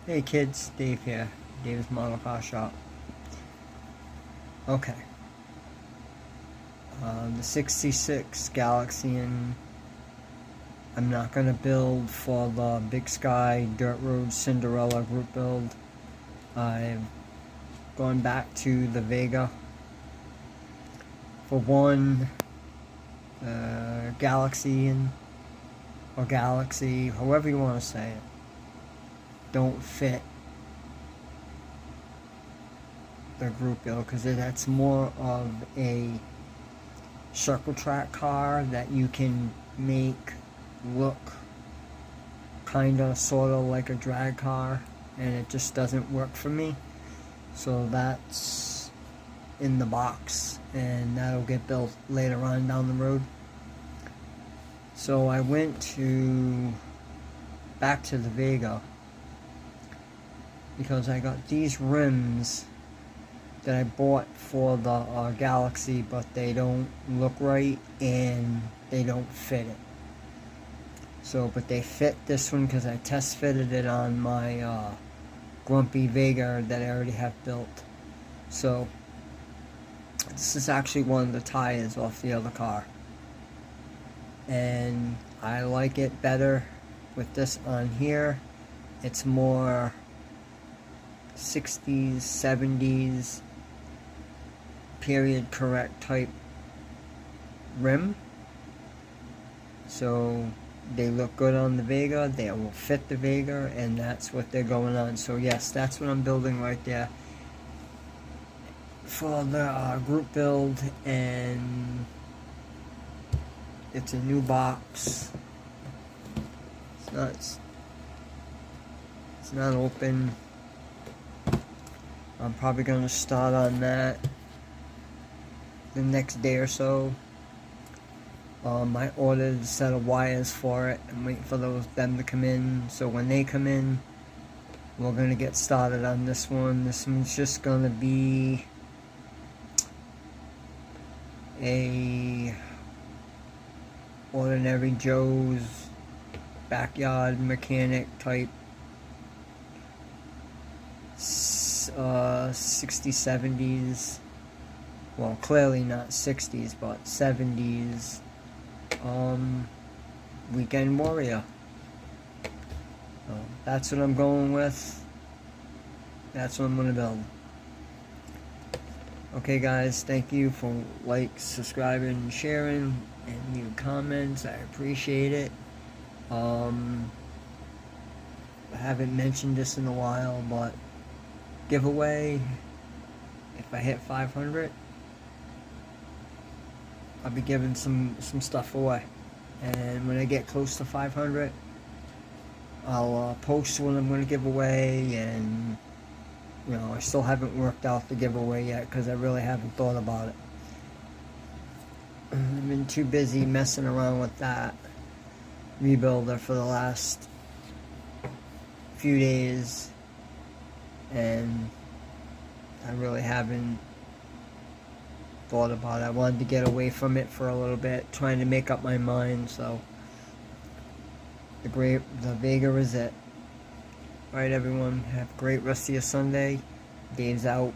Hey kids, Dave here. Dave's Model Car Shop. Okay. The 66 Galaxian, I'm not going to build for the Big Sky Dirt Road Cinderella group build. I've gone back to the Vega. For one, Galaxian, or Galaxy, however you want to say it, don't fit the group build because that's more of a circle track car that you can make look kind of sort of like a drag car, and it just doesn't work for me. So that's in the box, and that'll get built later on down the road. So I went back to the Vega because I got these rims that I bought for the Galaxy, but they don't look right and they don't fit it. So, but they fit this one because I test fitted it on my Grumpy Vega that I already have built. So, this is actually one of the tires off the other car. And I like it better with this on here. It's more 60s, 70s, period correct type rim. So they look good on the Vega, they will fit the Vega, and that's what they're going on. So yes, that's what I'm building right there for the group build, and it's a new box. It's not open. I'm probably going to start on that the next day or so. I ordered a set of wires for it. I'm waiting for them to come in. So when they come in, we're going to get started on this one. This one's just going to be a ordinary Joe's backyard mechanic type 60s, 70s, well, clearly not 60s, but 70s weekend warrior. That's what I'm going with. That's what I'm going to build. Okay guys, thank you for subscribing, and sharing, and your comments. I appreciate it. I haven't mentioned this in a while, but giveaway, if I hit 500, I'll be giving some stuff away. And when I get close to 500, I'll post what I'm going to give away. And you know, I still haven't worked out the giveaway yet because I really haven't thought about it. I've been too busy messing around with that rebuilder for the last few days, and I really haven't thought about it. I wanted to get away from it for a little bit, trying to make up my mind. So the Vega is it. Alright everyone, have a great rest of your Sunday. Dave's out.